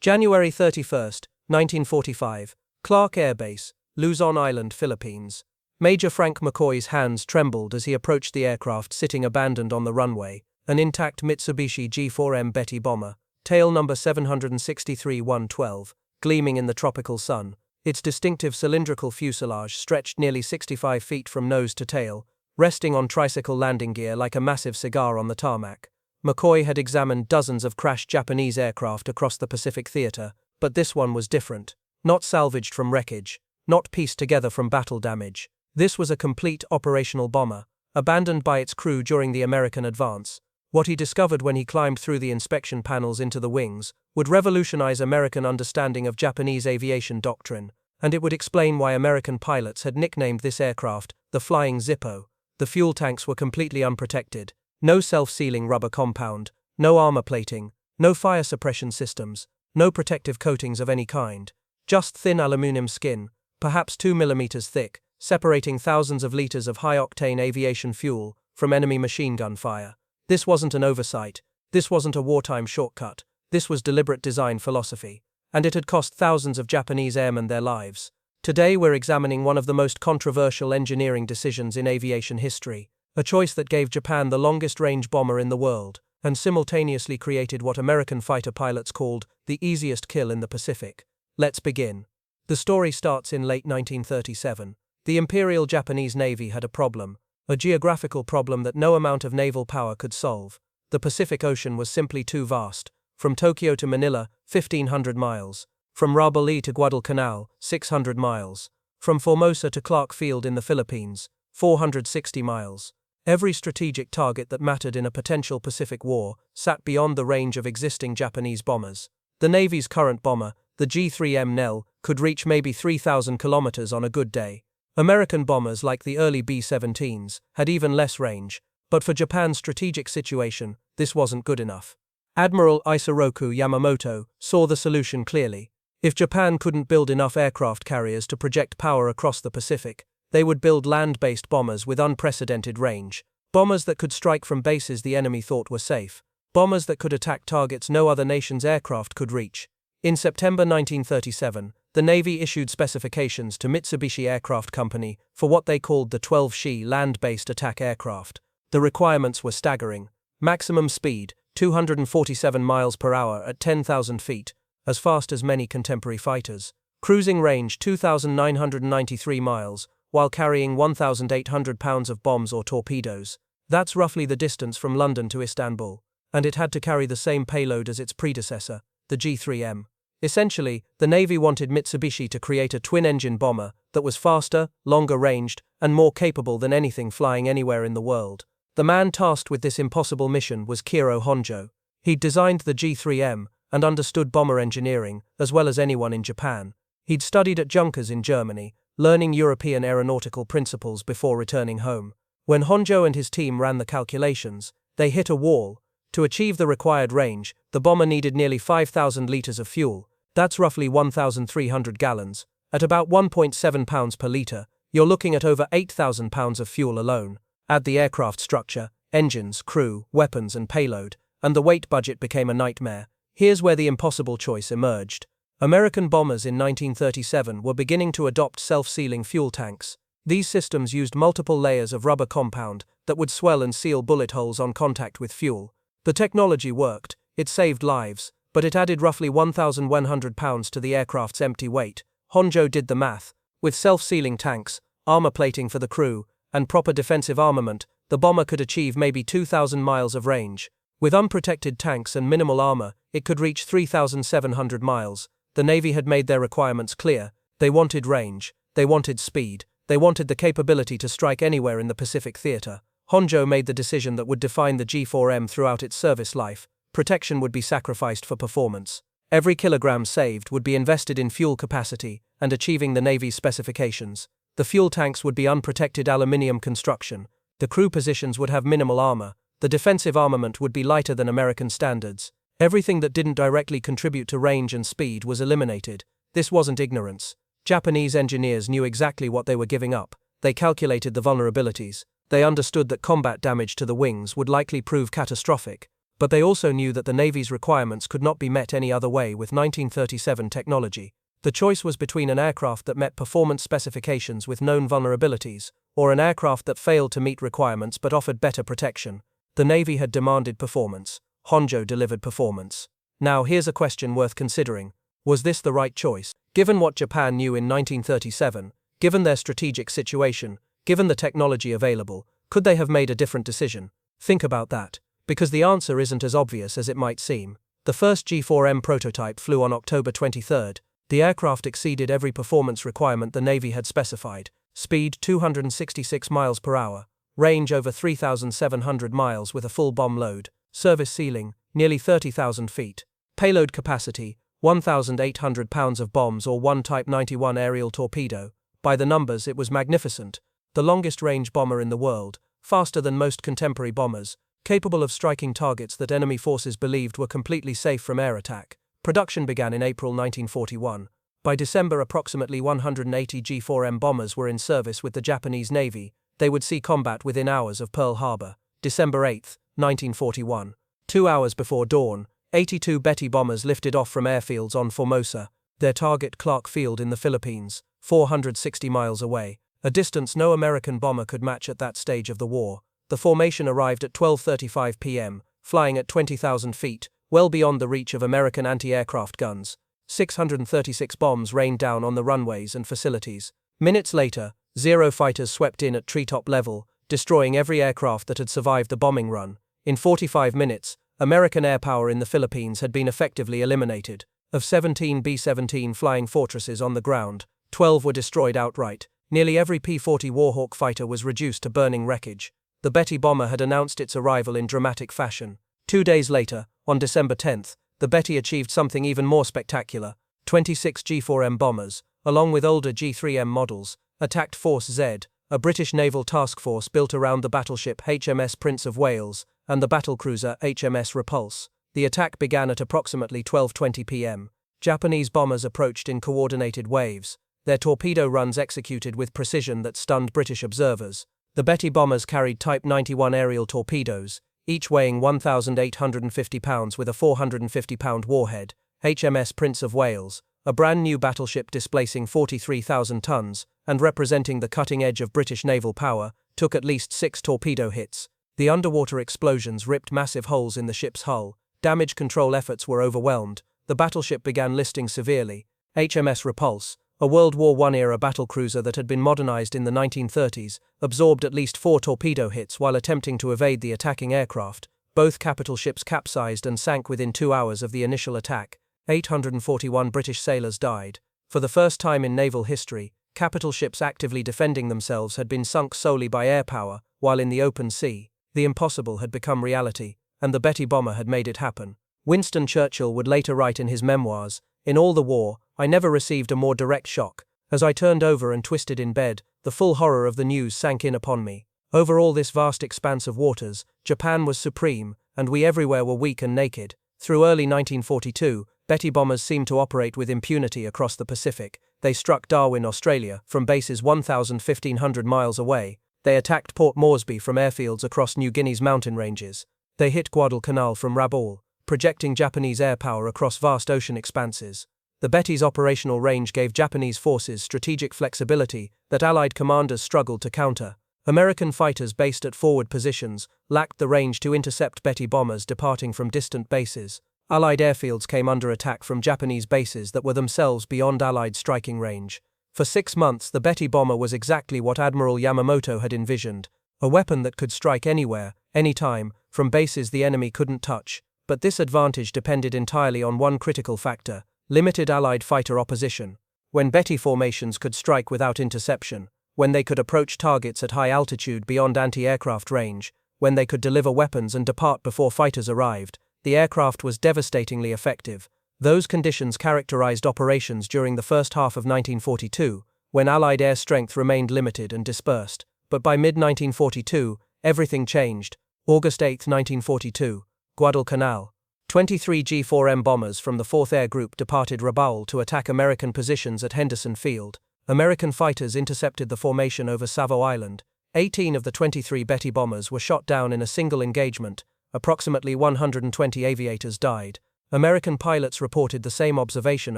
January 31, 1945, Clark Air Base, Luzon Island, Philippines. Major Frank McCoy's hands trembled as he approached the aircraft sitting abandoned on the runway, an intact Mitsubishi G4M Betty bomber, tail number 763-112, gleaming in the tropical sun. Its distinctive cylindrical fuselage stretched nearly 65 feet from nose to tail, resting on tricycle landing gear like a massive cigar on the tarmac. McCoy had examined dozens of crashed Japanese aircraft across the Pacific theater, but this one was different. Not salvaged from wreckage, not pieced together from battle damage. This was a complete operational bomber, abandoned by its crew during the American advance. What he discovered when he climbed through the inspection panels into the wings would revolutionize American understanding of Japanese aviation doctrine, and it would explain why American pilots had nicknamed this aircraft the Flying Zippo. The fuel tanks were completely unprotected. No self-sealing rubber compound, no armor plating, no fire suppression systems, no protective coatings of any kind. Just thin aluminum skin, perhaps 2 millimeters thick, separating thousands of liters of high-octane aviation fuel from enemy machine gun fire. This wasn't an oversight. This wasn't a wartime shortcut. This was deliberate design philosophy. And it had cost thousands of Japanese airmen their lives. Today we're examining one of the most controversial engineering decisions in aviation history. A choice that gave Japan the longest-range bomber in the world, and simultaneously created what American fighter pilots called the easiest kill in the Pacific. Let's begin. The story starts in late 1937. The Imperial Japanese Navy had a problem, a geographical problem that no amount of naval power could solve. The Pacific Ocean was simply too vast. From Tokyo to Manila, 1,500 miles. From Rabali to Guadalcanal, 600 miles. From Formosa to Clark Field in the Philippines, 460 miles. Every strategic target that mattered in a potential Pacific war sat beyond the range of existing Japanese bombers. The Navy's current bomber, the G4M NEL, could reach maybe 3,000 kilometers on a good day. American bombers like the early B-17s had even less range, but for Japan's strategic situation, this wasn't good enough. Admiral Isoroku Yamamoto saw the solution clearly. If Japan couldn't build enough aircraft carriers to project power across the Pacific, they would build land-based bombers with unprecedented range. Bombers that could strike from bases the enemy thought were safe. Bombers that could attack targets no other nation's aircraft could reach. In September 1937, the Navy issued specifications to Mitsubishi Aircraft Company for what they called the 12She land-based attack aircraft. The requirements were staggering. Maximum speed, 247 miles per hour at 10,000 feet, as fast as many contemporary fighters. Cruising range 2,993 miles, while carrying 1,800 pounds of bombs or torpedoes. That's roughly the distance from London to Istanbul. And it had to carry the same payload as its predecessor, the G4M. Essentially, the Navy wanted Mitsubishi to create a twin-engine bomber that was faster, longer-ranged, and more capable than anything flying anywhere in the world. The man tasked with this impossible mission was Kiro Honjo. He'd designed the G4M and understood bomber engineering as well as anyone in Japan. He'd studied at Junkers in Germany, learning European aeronautical principles before returning home. When Honjo and his team ran the calculations, they hit a wall. To achieve the required range, the bomber needed nearly 5,000 liters of fuel. That's roughly 1,300 gallons. At about 1.7 pounds per liter, you're looking at over 8,000 pounds of fuel alone. Add the aircraft structure, engines, crew, weapons, and payload, and the weight budget became a nightmare. Here's where the impossible choice emerged. American bombers in 1937 were beginning to adopt self-sealing fuel tanks. These systems used multiple layers of rubber compound that would swell and seal bullet holes on contact with fuel. The technology worked, it saved lives, but it added roughly 1,100 pounds to the aircraft's empty weight. Honjo did the math. With self-sealing tanks, armor plating for the crew, and proper defensive armament, the bomber could achieve maybe 2,000 miles of range. With unprotected tanks and minimal armor, it could reach 3,700 miles. The Navy had made their requirements clear. They wanted range, they wanted speed, they wanted the capability to strike anywhere in the Pacific theater. Honjo made the decision that would define the G4M throughout its service life. Protection would be sacrificed for performance. Every kilogram saved would be invested in fuel capacity and achieving the Navy's specifications. The fuel tanks would be unprotected aluminium construction. The crew positions would have minimal armor. The defensive armament would be lighter than American standards. Everything that didn't directly contribute to range and speed was eliminated. This wasn't ignorance. Japanese engineers knew exactly what they were giving up. They calculated the vulnerabilities. They understood that combat damage to the wings would likely prove catastrophic. But they also knew that the Navy's requirements could not be met any other way with 1937 technology. The choice was between an aircraft that met performance specifications with known vulnerabilities, or an aircraft that failed to meet requirements but offered better protection. The Navy had demanded performance. Honjo delivered performance. Now here's a question worth considering. Was this the right choice? Given what Japan knew in 1937, given their strategic situation, given the technology available, could they have made a different decision? Think about that. Because the answer isn't as obvious as it might seem. The first G4M prototype flew on October 23. The aircraft exceeded every performance requirement the Navy had specified. Speed 266 miles per hour. Range over 3,700 miles with a full bomb load. Service ceiling, nearly 30,000 feet. Payload capacity, 1,800 pounds of bombs or one Type 91 aerial torpedo. By the numbers, it was magnificent. The longest range bomber in the world, faster than most contemporary bombers, capable of striking targets that enemy forces believed were completely safe from air attack. Production began in April 1941. By December, approximately 180 G4M bombers were in service with the Japanese Navy. They would see combat within hours of Pearl Harbor. December 8, 1941. 2 hours before dawn, 82 Betty bombers lifted off from airfields on Formosa, their target Clark Field in the Philippines, 460 miles away, a distance no American bomber could match at that stage of the war. The formation arrived at 12:35 p.m., flying at 20,000 feet, well beyond the reach of American anti-aircraft guns. 636 bombs rained down on the runways and facilities. Minutes later, Zero fighters swept in at treetop level, destroying every aircraft that had survived the bombing run. In 45 minutes, American air power in the Philippines had been effectively eliminated. Of 17 B-17 flying fortresses on the ground, 12 were destroyed outright. Nearly every P-40 Warhawk fighter was reduced to burning wreckage. The Betty bomber had announced its arrival in dramatic fashion. 2 days later, on December 10, the Betty achieved something even more spectacular. 26 G4M bombers, along with older G3M models, attacked Force Z, a British naval task force built around the battleship HMS Prince of Wales and the battlecruiser HMS Repulse. The attack began at approximately 12:20 p.m. Japanese bombers approached in coordinated waves, their torpedo runs executed with precision that stunned British observers. The Betty bombers carried Type 91 aerial torpedoes, each weighing 1,850 pounds with a 450-pound warhead. HMS Prince of Wales, a brand new battleship displacing 43,000 tons and representing the cutting edge of British naval power, took at least 6 torpedo hits. The underwater explosions ripped massive holes in the ship's hull. Damage control efforts were overwhelmed. The battleship began listing severely. HMS Repulse, a World War I-era battlecruiser that had been modernized in the 1930s, absorbed at least 4 torpedo hits while attempting to evade the attacking aircraft. Both capital ships capsized and sank within 2 hours of the initial attack. 841 British sailors died. For the first time in naval history, capital ships actively defending themselves had been sunk solely by air power, while in the open sea, the impossible had become reality, and the Betty bomber had made it happen. Winston Churchill would later write in his memoirs, "In all the war, I never received a more direct shock. As I turned over and twisted in bed, the full horror of the news sank in upon me. Over all this vast expanse of waters, Japan was supreme, and we everywhere were weak and naked." Through early 1942, Betty bombers seemed to operate with impunity across the Pacific. They struck Darwin, Australia, from bases 1,500 miles away. They attacked Port Moresby from airfields across New Guinea's mountain ranges. They hit Guadalcanal from Rabaul, projecting Japanese air power across vast ocean expanses. The Betty's operational range gave Japanese forces strategic flexibility that Allied commanders struggled to counter. American fighters based at forward positions lacked the range to intercept Betty bombers departing from distant bases. Allied airfields came under attack from Japanese bases that were themselves beyond Allied striking range. For 6 months, the Betty bomber was exactly what Admiral Yamamoto had envisioned, a weapon that could strike anywhere, anytime, from bases the enemy couldn't touch. But this advantage depended entirely on one critical factor: limited Allied fighter opposition. When Betty formations could strike without interception, when they could approach targets at high altitude beyond anti-aircraft range, when they could deliver weapons and depart before fighters arrived, the aircraft was devastatingly effective. Those conditions characterized operations during the first half of 1942, when Allied air strength remained limited and dispersed. But by mid-1942, everything changed. August 8, 1942, Guadalcanal. 23 G4M bombers from the 4th Air Group departed Rabaul to attack American positions at Henderson Field. American fighters intercepted the formation over Savo Island. 18 of the 23 Betty bombers were shot down in a single engagement. approximately 120 aviators died. American pilots reported the same observation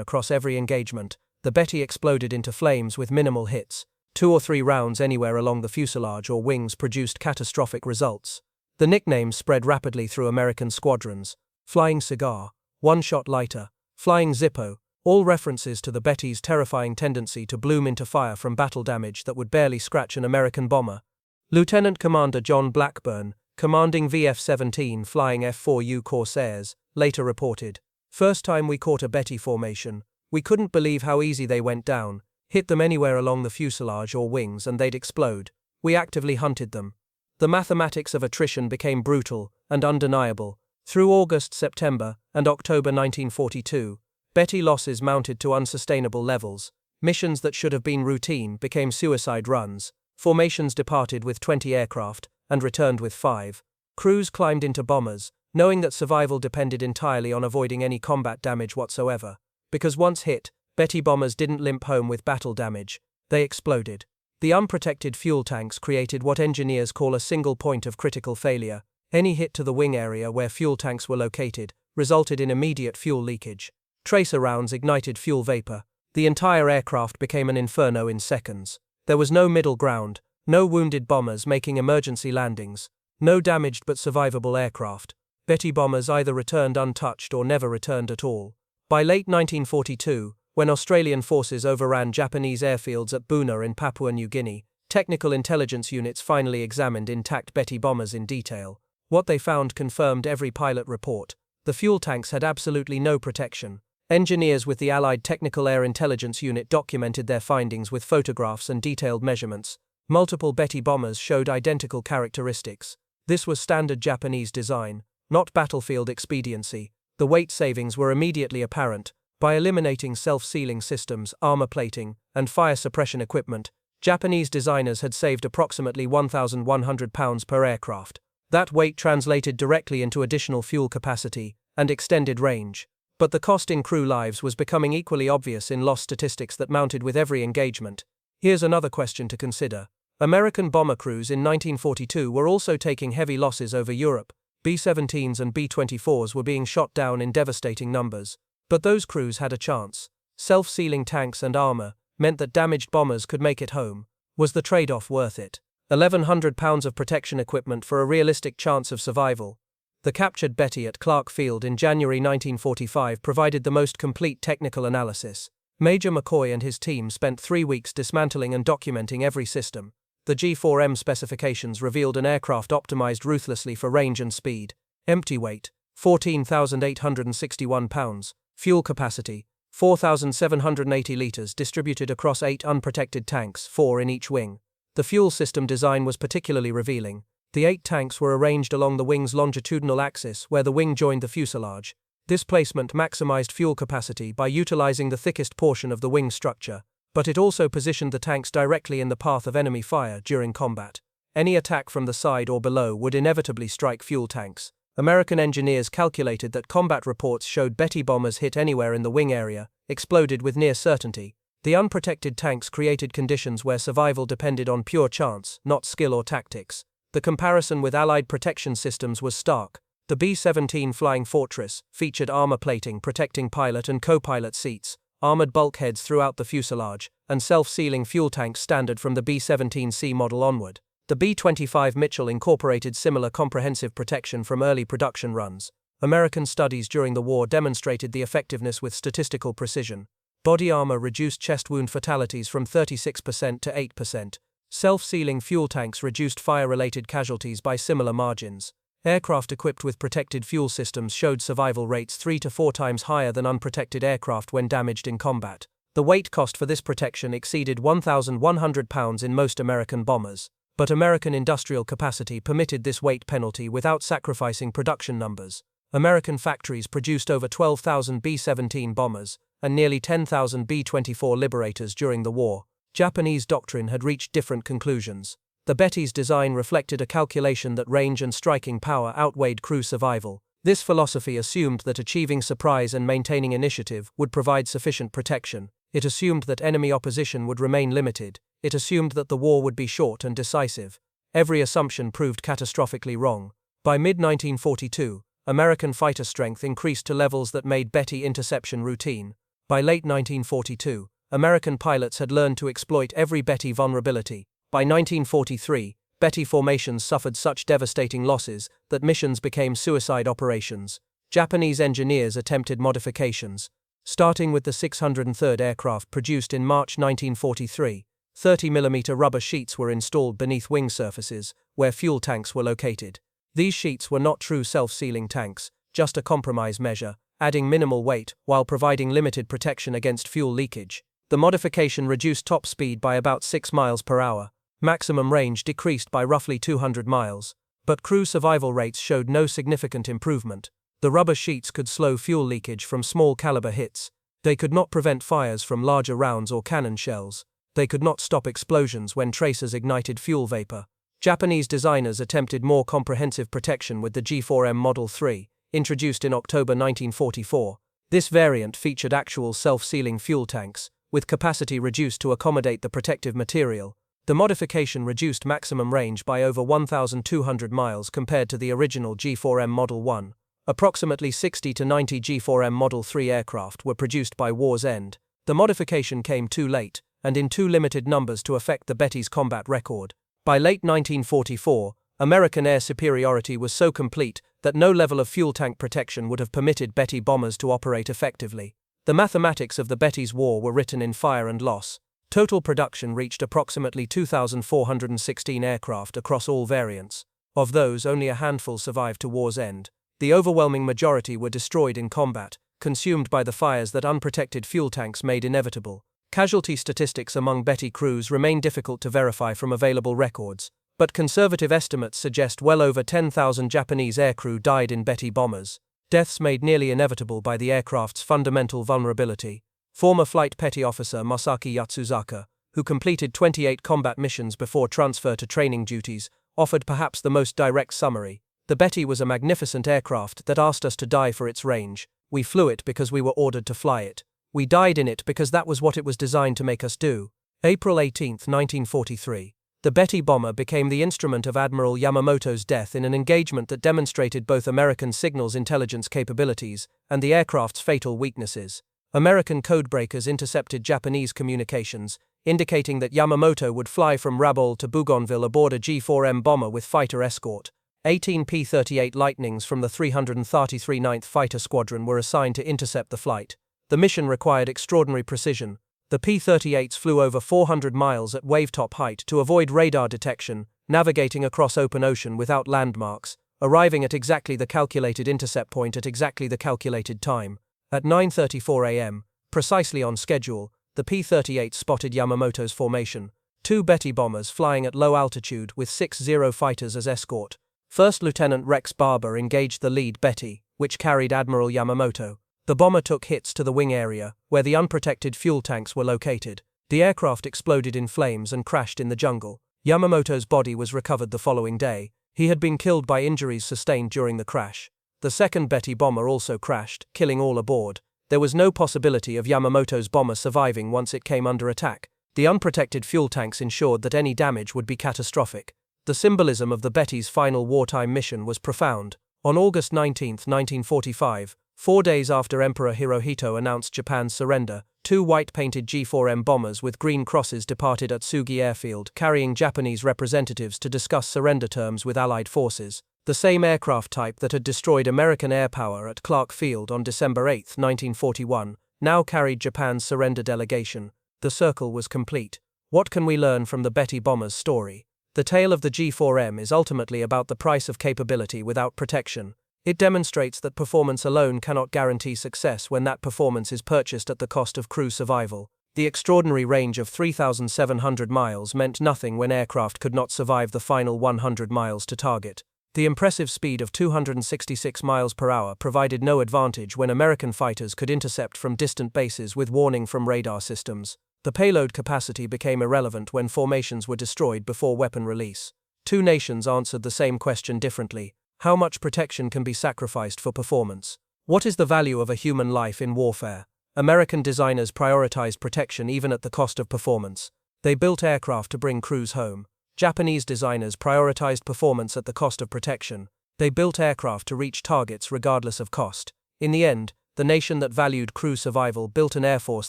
across every engagement. The Betty exploded into flames with minimal hits. 2 or 3 rounds anywhere along the fuselage or wings produced catastrophic results. The nicknames spread rapidly through American squadrons. Flying Cigar, One-Shot Lighter, Flying Zippo, all references to the Betty's terrifying tendency to bloom into fire from battle damage that would barely scratch an American bomber. Lieutenant Commander John Blackburn, commanding VF-17 flying F-4U Corsairs, later reported, "First time we caught a Betty formation, we couldn't believe how easy they went down. Hit them anywhere along the fuselage or wings and they'd explode. We actively hunted them." The mathematics of attrition became brutal and undeniable. Through August, September, and October 1942, Betty losses mounted to unsustainable levels. Missions that should have been routine became suicide runs. Formations departed with 20 aircraft and returned with 5. Crews climbed into bombers, knowing that survival depended entirely on avoiding any combat damage whatsoever. Because once hit, Betty bombers didn't limp home with battle damage. They exploded. The unprotected fuel tanks created what engineers call a single point of critical failure. Any hit to the wing area where fuel tanks were located resulted in immediate fuel leakage. Tracer rounds ignited fuel vapor. The entire aircraft became an inferno in seconds. There was no middle ground, no wounded bombers making emergency landings, no damaged but survivable aircraft. Betty bombers either returned untouched or never returned at all. By late 1942, when Australian forces overran Japanese airfields at Buna in Papua New Guinea, technical intelligence units finally examined intact Betty bombers in detail. What they found confirmed every pilot report. The fuel tanks had absolutely no protection. Engineers with the Allied Technical Air Intelligence Unit documented their findings with photographs and detailed measurements. Multiple Betty bombers showed identical characteristics. This was standard Japanese design, not battlefield expediency. The weight savings were immediately apparent. By eliminating self-sealing systems, armor plating, and fire suppression equipment, Japanese designers had saved approximately 1,100 pounds per aircraft. That weight translated directly into additional fuel capacity and extended range. But the cost in crew lives was becoming equally obvious in loss statistics that mounted with every engagement. Here's another question to consider. American bomber crews in 1942 were also taking heavy losses over Europe. B-17s and B-24s were being shot down in devastating numbers. But those crews had a chance. Self-sealing tanks and armor meant that damaged bombers could make it home. Was the trade-off worth it? 1,100 pounds of protection equipment for a realistic chance of survival. The captured Betty at Clark Field in January 1945 provided the most complete technical analysis. Major McCoy and his team spent 3 weeks dismantling and documenting every system. The G4M specifications revealed an aircraft optimized ruthlessly for range and speed. Empty weight, 14,861 pounds. Fuel capacity, 4,780 litres distributed across 8 unprotected tanks, 4 in each wing. The fuel system design was particularly revealing. The 8 tanks were arranged along the wing's longitudinal axis where the wing joined the fuselage. This placement maximized fuel capacity by utilizing the thickest portion of the wing structure, but it also positioned the tanks directly in the path of enemy fire during combat. Any attack from the side or below would inevitably strike fuel tanks. American engineers calculated that combat reports showed Betty bombers hit anywhere in the wing area, exploded with near certainty. The unprotected tanks created conditions where survival depended on pure chance, not skill or tactics. The comparison with Allied protection systems was stark. The B-17 Flying Fortress featured armor plating protecting pilot and co-pilot seats, armored bulkheads throughout the fuselage, and self-sealing fuel tanks standard from the B-17C model onward. The B-25 Mitchell incorporated similar comprehensive protection from early production runs. American studies during the war demonstrated the effectiveness with statistical precision. Body armor reduced chest wound fatalities from 36% to 8%. Self-sealing fuel tanks reduced fire-related casualties by similar margins. Aircraft equipped with protected fuel systems showed survival rates 3 to 4 times higher than unprotected aircraft when damaged in combat. The weight cost for this protection exceeded 1,100 pounds in most American bombers. But American industrial capacity permitted this weight penalty without sacrificing production numbers. American factories produced over 12,000 B-17 bombers and nearly 10,000 B-24 Liberators during the war. Japanese doctrine had reached different conclusions. The Betty's design reflected a calculation that range and striking power outweighed crew survival. This philosophy assumed that achieving surprise and maintaining initiative would provide sufficient protection. It assumed that enemy opposition would remain limited. It assumed that the war would be short and decisive. Every assumption proved catastrophically wrong. By mid-1942, American fighter strength increased to levels that made Betty interception routine. By late 1942, American pilots had learned to exploit every Betty vulnerability. By 1943, Betty formations suffered such devastating losses that missions became suicide operations. Japanese engineers attempted modifications. Starting with the 603rd aircraft produced in March 1943, 30mm rubber sheets were installed beneath wing surfaces, where fuel tanks were located. These sheets were not true self-sealing tanks, just a compromise measure, adding minimal weight while providing limited protection against fuel leakage. The modification reduced top speed by about 6 miles per hour. Maximum range decreased by roughly 200 miles, but crew survival rates showed no significant improvement. The rubber sheets could slow fuel leakage from small caliber hits. They could not prevent fires from larger rounds or cannon shells. They could not stop explosions when tracers ignited fuel vapor. Japanese designers attempted more comprehensive protection with the G4M Model 3, introduced in October 1944. This variant featured actual self-sealing fuel tanks, with capacity reduced to accommodate the protective material. The modification reduced maximum range by over 1,200 miles compared to the original G4M Model 1. Approximately 60 to 90 G4M Model 3 aircraft were produced by war's end. The modification came too late, and in too limited numbers to affect the Betty's combat record. By late 1944, American air superiority was so complete that no level of fuel tank protection would have permitted Betty bombers to operate effectively. The mathematics of the Betty's war were written in fire and loss. Total production reached approximately 2,416 aircraft across all variants. Of those, only a handful survived to war's end. The overwhelming majority were destroyed in combat, consumed by the fires that unprotected fuel tanks made inevitable. Casualty statistics among Betty crews remain difficult to verify from available records, but conservative estimates suggest well over 10,000 Japanese aircrew died in Betty bombers. Deaths made nearly inevitable by the aircraft's fundamental vulnerability. Former Flight Petty Officer Masaki Yatsuzaka, who completed 28 combat missions before transfer to training duties, offered perhaps the most direct summary. The Betty was a magnificent aircraft that asked us to die for its range. We flew it because we were ordered to fly it. We died in it because that was what it was designed to make us do. April 18, 1943. The Betty bomber became the instrument of Admiral Yamamoto's death in an engagement that demonstrated both American signals intelligence capabilities and the aircraft's fatal weaknesses. American codebreakers intercepted Japanese communications, indicating that Yamamoto would fly from Rabaul to Bougainville aboard a G4M bomber with fighter escort. 18 P-38 Lightnings from the 333 9th Fighter Squadron were assigned to intercept the flight. The mission required extraordinary precision. The P-38s flew over 400 miles at wavetop height to avoid radar detection, navigating across open ocean without landmarks, arriving at exactly the calculated intercept point at exactly the calculated time. At 9:34 a.m., precisely on schedule, the P-38 spotted Yamamoto's formation, 2 Betty bombers flying at low altitude with 6 Zero fighters as escort. First Lieutenant Rex Barber engaged the lead Betty, which carried Admiral Yamamoto. The bomber took hits to the wing area, where the unprotected fuel tanks were located. The aircraft exploded in flames and crashed in the jungle. Yamamoto's body was recovered the following day. He had been killed by injuries sustained during the crash. The second Betty bomber also crashed, killing all aboard. There was no possibility of Yamamoto's bomber surviving once it came under attack. The unprotected fuel tanks ensured that any damage would be catastrophic. The symbolism of the Betty's final wartime mission was profound. On August 19, 1945, 4 days after Emperor Hirohito announced Japan's surrender, 2 white-painted G4M bombers with green crosses departed Atsugi Airfield, carrying Japanese representatives to discuss surrender terms with Allied forces. The same aircraft type that had destroyed American air power at Clark Field on December 8, 1941, now carried Japan's surrender delegation. The circle was complete. What can we learn from the Betty bomber's story? The tale of the G4M is ultimately about the price of capability without protection. It demonstrates that performance alone cannot guarantee success when that performance is purchased at the cost of crew survival. The extraordinary range of 3,700 miles meant nothing when aircraft could not survive the final 100 miles to target. The impressive speed of 266 miles per hour provided no advantage when American fighters could intercept from distant bases with warning from radar systems. The payload capacity became irrelevant when formations were destroyed before weapon release. 2 nations answered the same question differently. How much protection can be sacrificed for performance? What is the value of a human life in warfare? American designers prioritized protection even at the cost of performance. They built aircraft to bring crews home. Japanese designers prioritized performance at the cost of protection. They built aircraft to reach targets regardless of cost. In the end, the nation that valued crew survival built an air force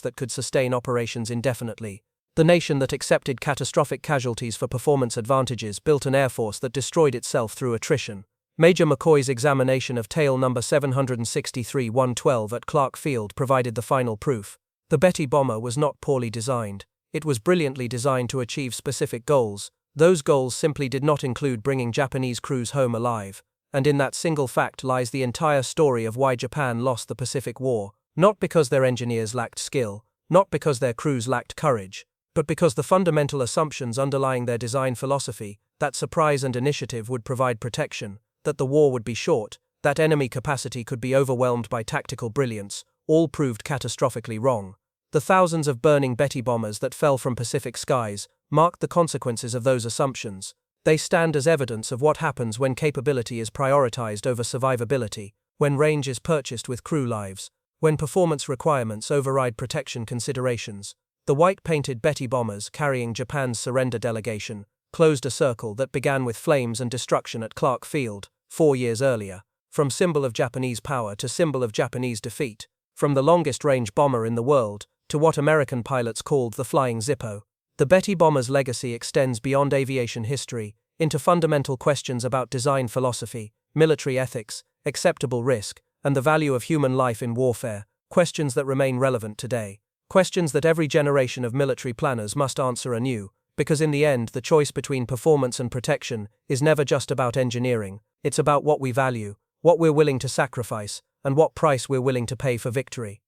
that could sustain operations indefinitely. The nation that accepted catastrophic casualties for performance advantages built an air force that destroyed itself through attrition. Major McCoy's examination of tail number 763-112 at Clark Field provided the final proof. The Betty bomber was not poorly designed. It was brilliantly designed to achieve specific goals. Those goals simply did not include bringing Japanese crews home alive. And in that single fact lies the entire story of why Japan lost the Pacific War, not because their engineers lacked skill, not because their crews lacked courage, but because the fundamental assumptions underlying their design philosophy, that surprise and initiative would provide protection, that the war would be short, that enemy capacity could be overwhelmed by tactical brilliance, all proved catastrophically wrong. The thousands of burning Betty bombers that fell from Pacific skies marked the consequences of those assumptions. They stand as evidence of what happens when capability is prioritized over survivability, when range is purchased with crew lives, when performance requirements override protection considerations. The white-painted Betty bombers carrying Japan's surrender delegation closed a circle that began with flames and destruction at Clark Field 4 years earlier, from symbol of Japanese power to symbol of Japanese defeat, from the longest-range bomber in the world to what American pilots called the Flying Zippo. The Betty bomber's legacy extends beyond aviation history into fundamental questions about design philosophy, military ethics, acceptable risk, and the value of human life in warfare, questions that remain relevant today. Questions that every generation of military planners must answer anew, because in the end the choice between performance and protection is never just about engineering, it's about what we value, what we're willing to sacrifice, and what price we're willing to pay for victory.